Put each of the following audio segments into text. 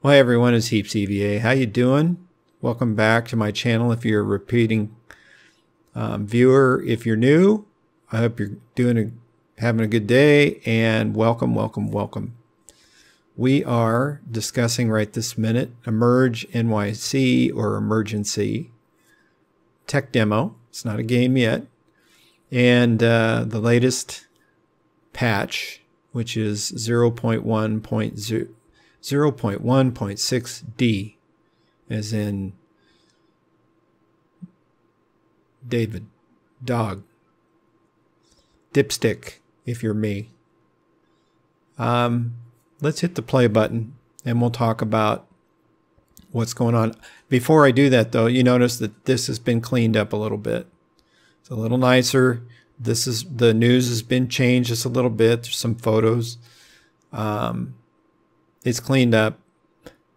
Well, hey everyone, it's HeapCVA. How you doing? Welcome back to my channel. If you're a repeating viewer, if you're new, I hope you're having a good day, and welcome. We are discussing right this minute EmergeNYC or EmergeNYC Tech Demo. It's not a game yet, and the latest patch, which is 0.1.6D, as in David, dog, dipstick, if you're me. Let's hit the play button and we'll talk about what's going on. Before I do that, though, you notice that this has been cleaned up a little bit. It's a little nicer. The news has been changed just a little bit. There's some photos. It's cleaned up.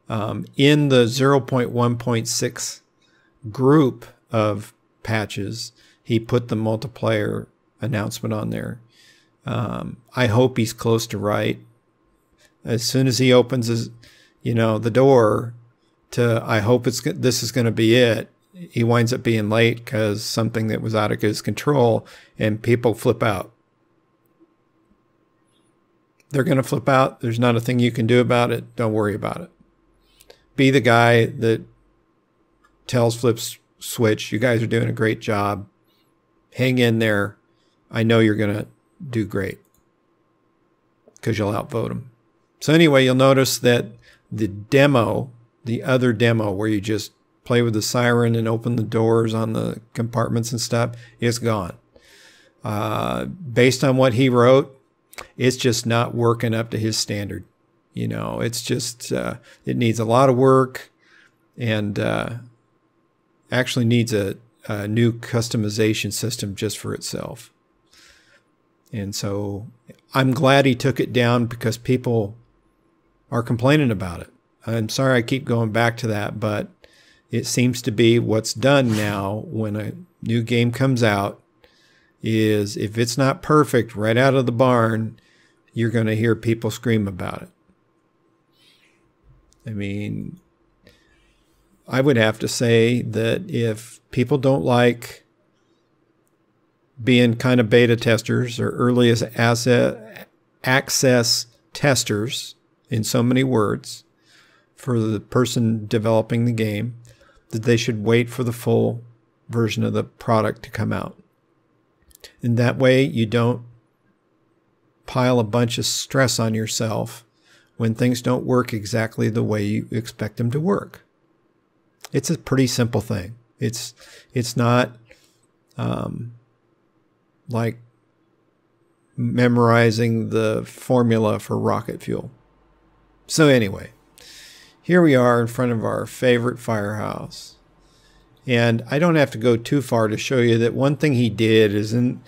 In the 0.1.6 group of patches, he put the multiplayer announcement on there. I hope he's close to right. As soon as he opens the door to, I hope this is going to be it, he winds up being late because something that was out of his control, and people flip out. They're going to flip out. There's not a thing you can do about it. Don't worry about it. Be the guy that tells FlipSwitch, you guys are doing a great job. Hang in there. I know you're going to do great because you'll outvote them. So anyway, you'll notice that the demo, the other demo where you just play with the siren and open the doors on the compartments and stuff, is gone. Based on what he wrote, it's just not working up to his standard. You know, it's just, it needs a lot of work, and actually needs a new customization system just for itself. And so I'm glad he took it down because people are complaining about it. I'm sorry I keep going back to that, but it seems to be what's done now when a new game comes out is if it's not perfect right out of the barn, you're going to hear people scream about it. I mean, I would have to say that if people don't like being kind of beta testers or early access testers, in so many words, for the person developing the game, that they should wait for the full version of the product to come out. And that way you don't pile a bunch of stress on yourself when things don't work exactly the way you expect them to work. It's a pretty simple thing. It's not like memorizing the formula for rocket fuel. So anyway, here we are in front of our favorite Firehouse. And I don't have to go too far to show you that one thing he did is in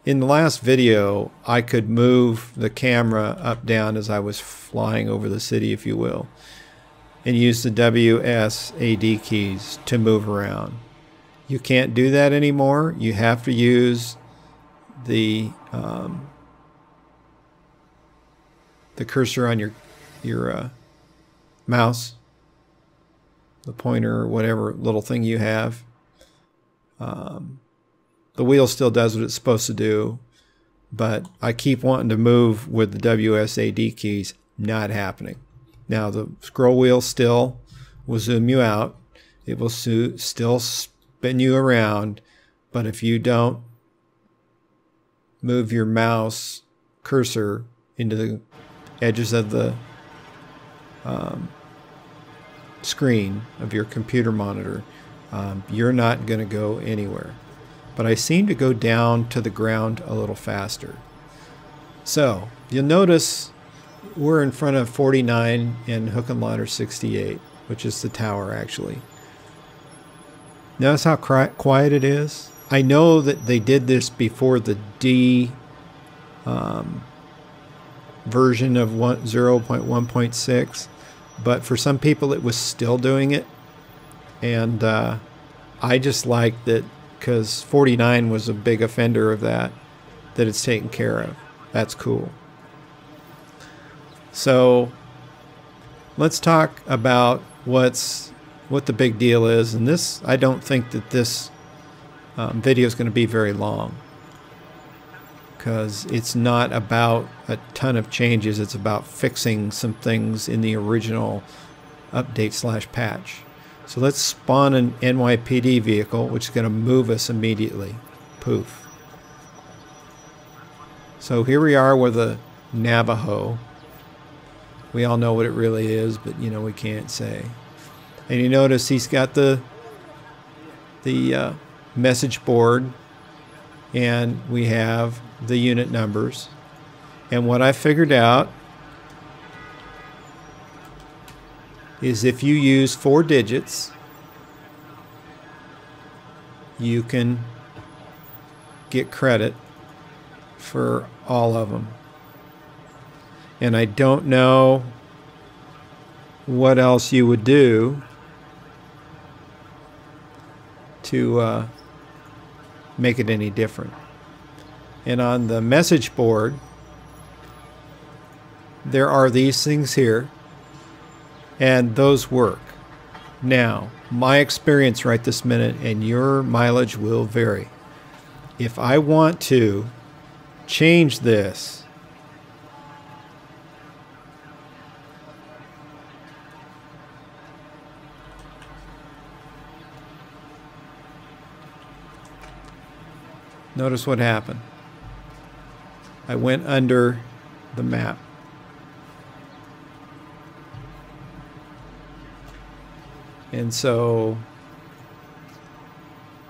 the last video, I could move the camera up, down as I was flying over the city, if you will, and use the WSAD keys to move around. You can't do that anymore. You have to use the cursor on your mouse, the pointer, or whatever little thing you have. The wheel still does what it's supposed to do, but I keep wanting to move with the WSAD keys. Not happening. Now the scroll wheel still will zoom you out. It will still spin you around, but if you don't move your mouse cursor into the edges of the screen of your computer monitor, you're not going to go anywhere. But I seem to go down to the ground a little faster. So you'll notice we're in front of 49 and hook and ladder 68, which is the tower actually. Notice how quiet it is. I know that they did this before the D version of 0.1.6, but for some people it was still doing it, and I just like that because 49 was a big offender of that it's taken care of. That's cool. So let's talk about what the big deal is. And this, I don't think that this video is going to be very long, because it's not about a ton of changes. It's about fixing some things in the original update/patch. So let's spawn an NYPD vehicle, which is going to move us immediately. Poof. So here we are with a Navajo. We all know what it really is, but you know, we can't say. And you notice he's got the message board, and we have the unit numbers. And what I figured out is if you use 4 digits, you can get credit for all of them. And I don't know what else you would do to make it any different. And on the message board, there are these things here, and those work. Now, my experience right this minute, and your mileage will vary. If I want to change this, notice what happened. I went under the map. And so,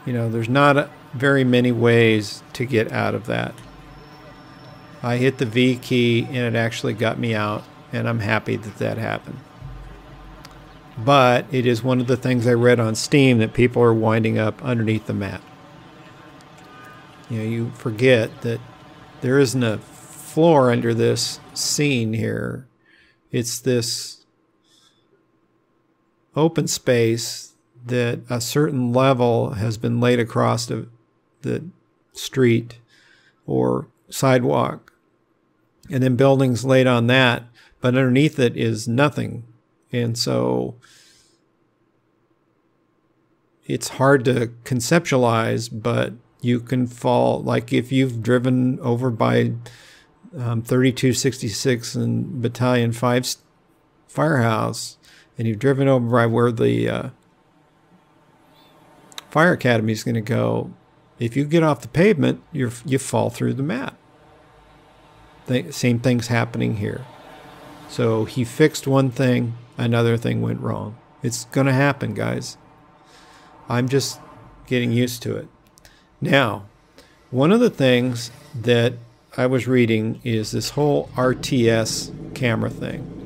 you know, there's not very many ways to get out of that. I hit the V key and it actually got me out, and I'm happy that that happened. But it is one of the things I read on Steam, that people are winding up underneath the map. You know, you forget that there isn't a floor under this scene here. It's this open space that a certain level has been laid across the street or sidewalk, and then buildings laid on that, but underneath it is nothing. And so it's hard to conceptualize, but you can fall, like if you've driven over by 3266 and Battalion 5 Firehouse, and you've driven over by where the Fire Academy is going to go, if you get off the pavement, you fall through the map. Same thing's happening here. So he fixed one thing, another thing went wrong. It's going to happen, guys. I'm just getting used to it. Now, one of the things that I was reading is this whole RTS camera thing.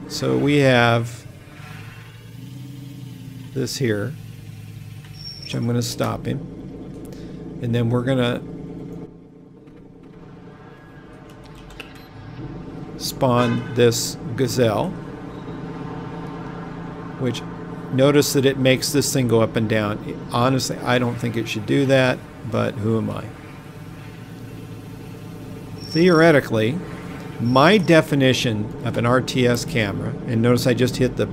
So we have this here, which I'm going to stop him. And then we're going to spawn this gazelle, which, notice that it makes this thing go up and down. Honestly, I don't think it should do that, but who am I? Theoretically, my definition of an RTS camera, and notice I just hit the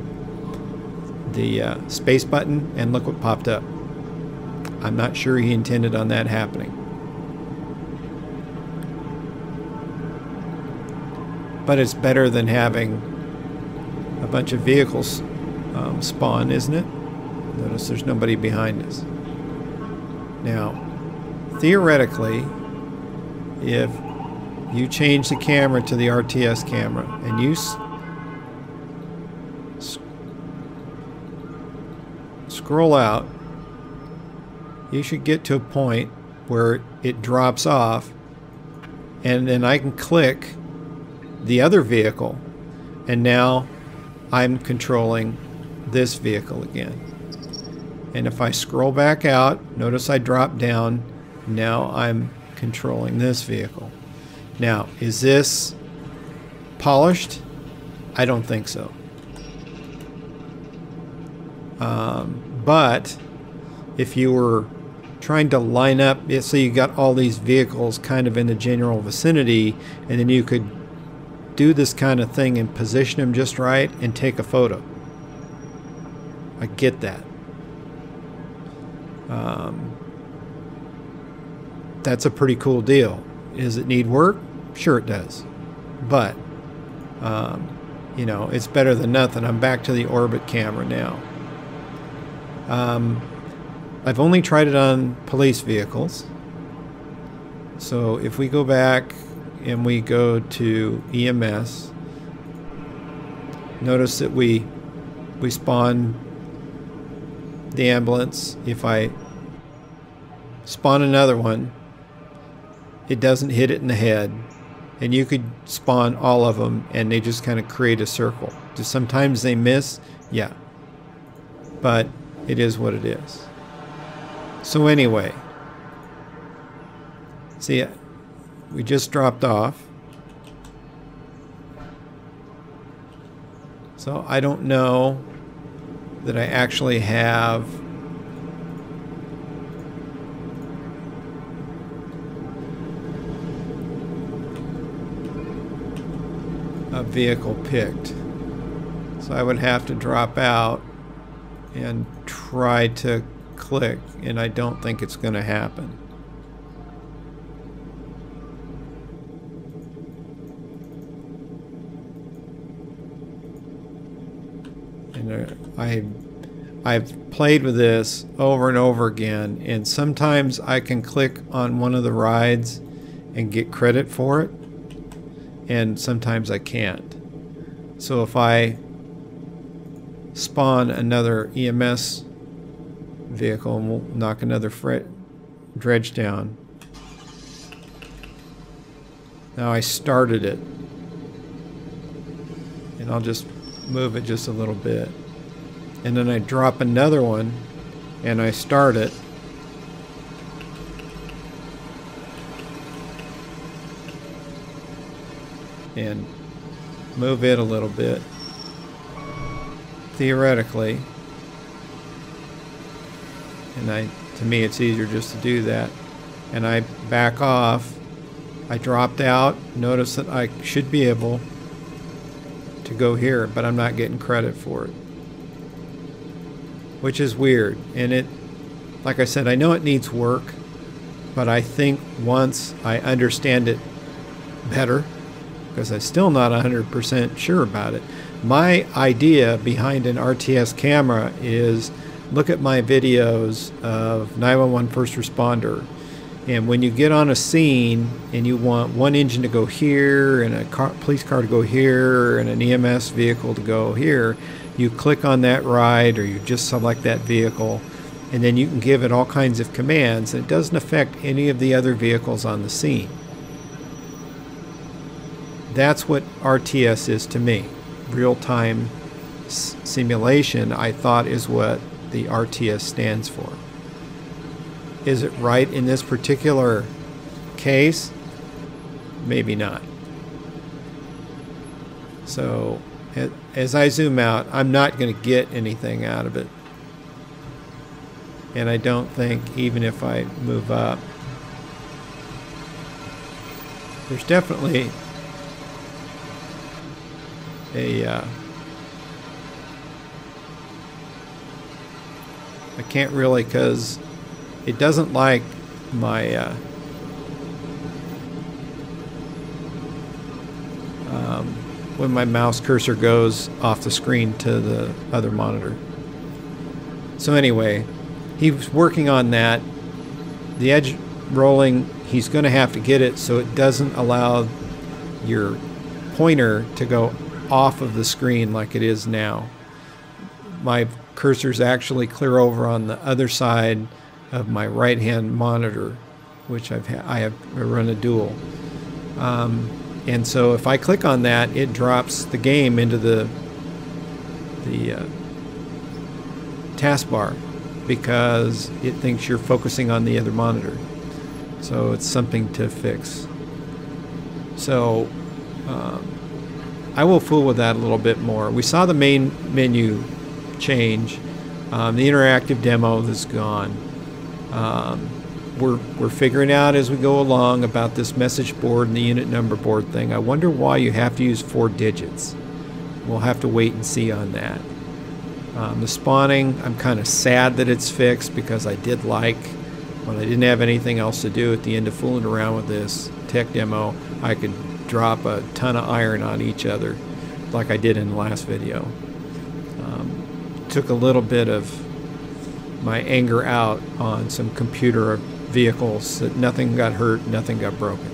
space button and look what popped up. I'm not sure he intended on that happening. But it's better than having a bunch of vehicles spawn, isn't it? Notice there's nobody behind us. Now, theoretically, if you change the camera to the RTS camera and you scroll out, you should get to a point where it drops off, and then I can click the other vehicle, and now I'm controlling this vehicle again. And if I scroll back out, notice I drop down. Now I'm controlling this vehicle. Now, is this polished? I don't think so. But if you were trying to line up, so you got all these vehicles kind of in the general vicinity, and then you could do this kind of thing and position them just right and take a photo. I get that. That's a pretty cool deal. Does it need work? Sure it does. But, you know, it's better than nothing. I'm back to the orbit camera now. I've only tried it on police vehicles. So if we go back and we go to EMS, notice that we spawn the ambulance. If I spawn another one, it doesn't hit it in the head. And you could spawn all of them and they just kind of create a circle. Just sometimes they miss, yeah. But it is what it is. So anyway, see, we just dropped off. So I don't know that I actually have a vehicle picked. So I would have to drop out and try to click, and I don't think it's going to happen. And I've played with this over and over again, and sometimes I can click on one of the rides and get credit for it, and sometimes I can't. So if I spawn another EMS vehicle, and we'll knock another dredge down. Now I started it, and I'll just move it just a little bit, and then I drop another one and I start it, and move it a little bit theoretically, and to me it's easier just to do that, and I back off. I dropped out. Notice that I should be able to go here, but I'm not getting credit for it, which is weird. And it, like I said, I know it needs work, but I think once I understand it better, because I'm still not 100% sure about it. My idea behind an RTS camera is look at my videos of 911 first responder, and when you get on a scene and you want one engine to go here and a police car to go here and an EMS vehicle to go here, you click on that ride or you just select that vehicle, and then you can give it all kinds of commands, and it doesn't affect any of the other vehicles on the scene. That's what RTS is to me. Real-time simulation, I thought, is what the RTS stands for. Is it right in this particular case? Maybe not. So as I zoom out, I'm not going to get anything out of it. And I don't think even if I move up, there's definitely I can't really, because it doesn't like my when my mouse cursor goes off the screen to the other monitor. So anyway, he was working on that. The edge rolling, he's going to have to get it so it doesn't allow your pointer to go off of the screen like it is now. My cursor's actually clear over on the other side of my right hand monitor, which I run a dual, and so if I click on that, it drops the game into the taskbar because it thinks you're focusing on the other monitor. So it's something to fix. So I will fool with that a little bit more. We saw the main menu change. The interactive demo is gone. we're figuring out as we go along about this message board and the unit number board thing. I wonder why you have to use 4 digits. We'll have to wait and see on that. The spawning, I'm kind of sad that it's fixed, because I did like, when I didn't have anything else to do at the end of fooling around with this tech demo, I could drop a ton of iron on each other like I did in the last video. Took a little bit of my anger out on some computer vehicles that nothing got hurt, nothing got broken.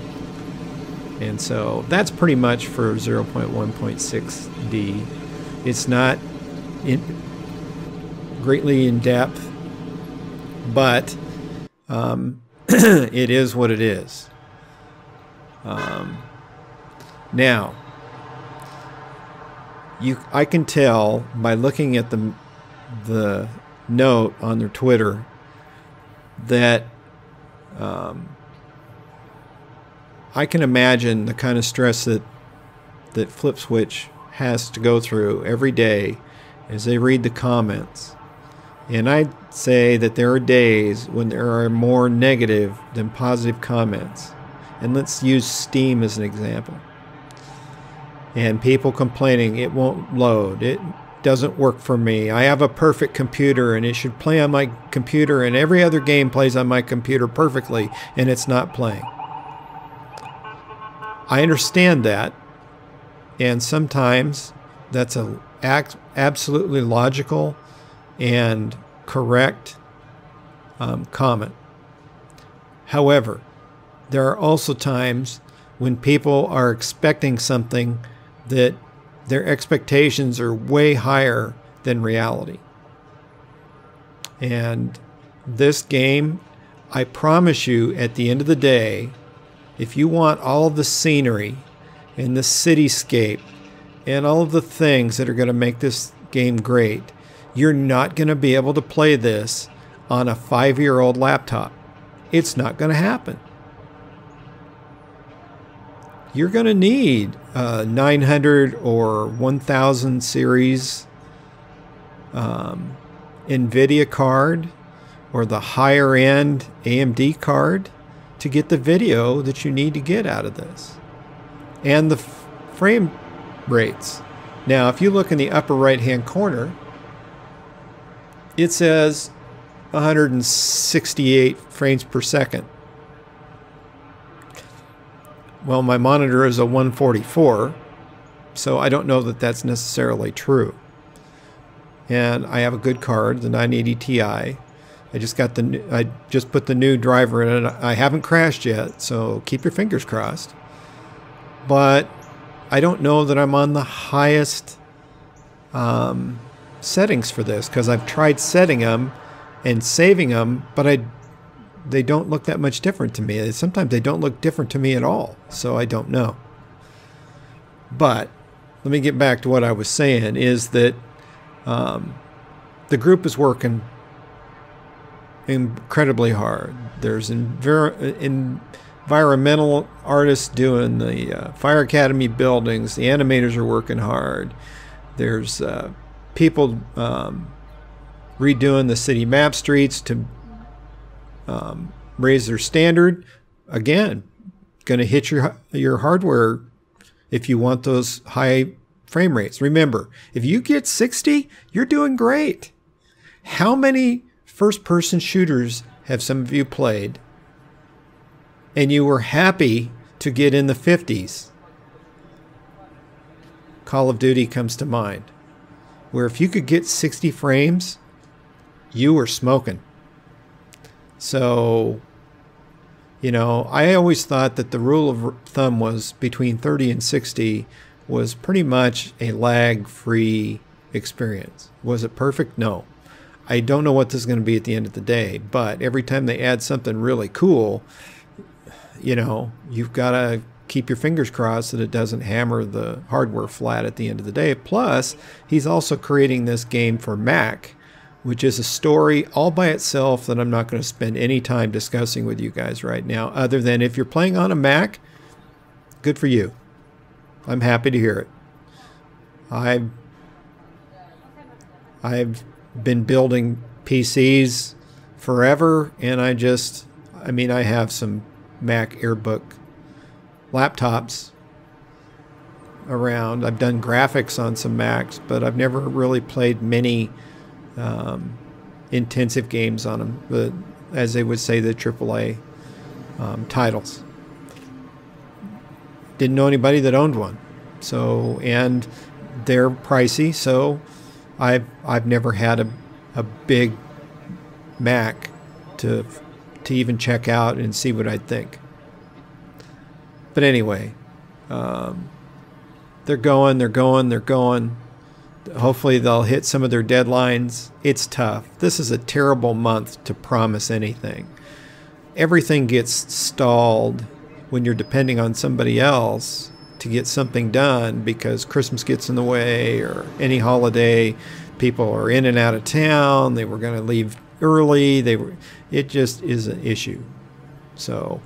And so that's pretty much for 0.1.6D. It's not greatly in depth, but it is what it is. Now, I can tell by looking at the note on their Twitter that I can imagine the kind of stress that FlipSwitch has to go through every day as they read the comments. And I'd say that there are days when there are more negative than positive comments. And let's use Steam as an example. And people complaining, it won't load, it doesn't work for me, I have a perfect computer and it should play on my computer, and every other game plays on my computer perfectly and it's not playing. I understand that, and sometimes that's an absolutely logical and correct comment. However, there are also times when people are expecting something that their expectations are way higher than reality. And this game, I promise you, at the end of the day, if you want all of the scenery and the cityscape and all of the things that are going to make this game great, you're not going to be able to play this on a 5-year-old laptop. It's not going to happen. You're going to need a 900 or 1000 series NVIDIA card or the higher end AMD card to get the video that you need to get out of this. And the frame rates. Now, if you look in the upper right hand corner, it says 168 frames per second. Well, my monitor is a 144, so I don't know that that's necessarily true. And I have a good card, the 980 Ti. I just put the new driver in it. I haven't crashed yet, so keep your fingers crossed. But I don't know that I'm on the highest settings for this, because I've tried setting them and saving them, but they don't look that much different to me. Sometimes they don't look different to me at all, so I don't know. But let me get back to what I was saying, is that the group is working incredibly hard. There's environmental artists doing the Fire Academy buildings. The animators are working hard. There's people redoing the city map streets to raise their standard. Again, going to hit your hardware if you want those high frame rates. Remember, if you get 60, you're doing great. How many first-person shooters have some of you played and you were happy to get in the 50s? Call of Duty comes to mind, where if you could get 60 frames, you were smoking. So, you know, I always thought that the rule of thumb was between 30 and 60 was pretty much a lag-free experience. Was it perfect? No. I don't know what this is going to be at the end of the day, but every time they add something really cool, you know, you've got to keep your fingers crossed that it doesn't hammer the hardware flat at the end of the day. Plus, he's also creating this game for Mac, which is a story all by itself that I'm not going to spend any time discussing with you guys right now, other than if you're playing on a Mac, good for you. I'm happy to hear it. I've been building PCs forever, and I mean, I have some Mac Airbook laptops around. I've done graphics on some Macs, but I've never really played many intensive games on them, but as they would say, the AAA titles. Didn't know anybody that owned one, so, and they're pricey, so I've never had a big Mac to even check out and see what I'd think. But anyway, they're going. Hopefully they'll hit some of their deadlines. It's tough. This is a terrible month to promise anything. Everything gets stalled when you're depending on somebody else to get something done because Christmas gets in the way, or any holiday. People are in and out of town. They were going to leave early. It just is an issue. So,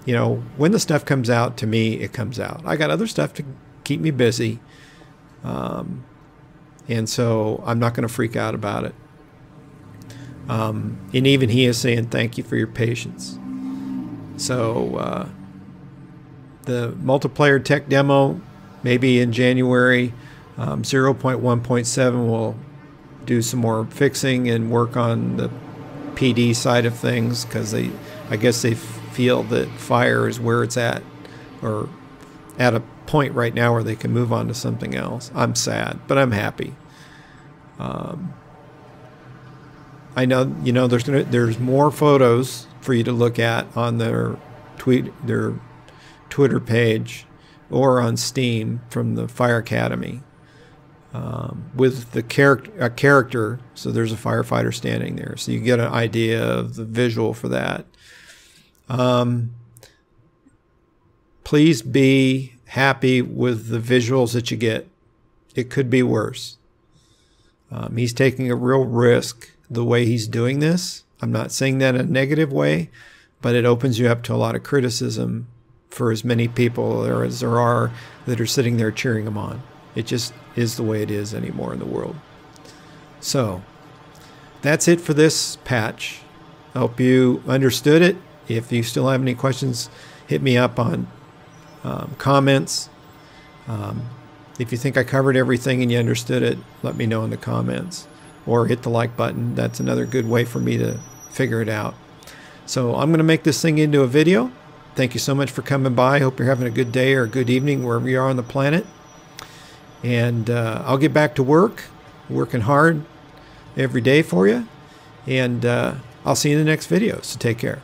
you know, when the stuff comes out, to me, it comes out. I got other stuff to keep me busy. And so I'm not going to freak out about it. And even he is saying thank you for your patience. So the multiplayer tech demo, maybe in January, 0.1.7 will do some more fixing and work on the PD side of things, because I guess they feel that Fire is where it's at, or at a point right now where they can move on to something else. I'm sad, but I'm happy. I know, you know, there's more photos for you to look at on their Twitter page or on Steam from the Fire Academy, with a character. So there's a firefighter standing there, so you get an idea of the visual for that. Please be happy with the visuals that you get. It could be worse. He's taking a real risk the way he's doing this. I'm not saying that in a negative way, but it opens you up to a lot of criticism for as many people as there are that are sitting there cheering him on. It just is the way it is anymore in the world. So that's it for this patch. I hope you understood it. If you still have any questions, hit me up on comments. If you think I covered everything and you understood it, let me know in the comments, or hit the like button. That's another good way for me to figure it out. So I'm going to make this thing into a video. Thank you so much for coming by. Hope you're having a good day or a good evening wherever you are on the planet. And I'll get back to work, working hard every day for you. And I'll see you in the next video. So take care.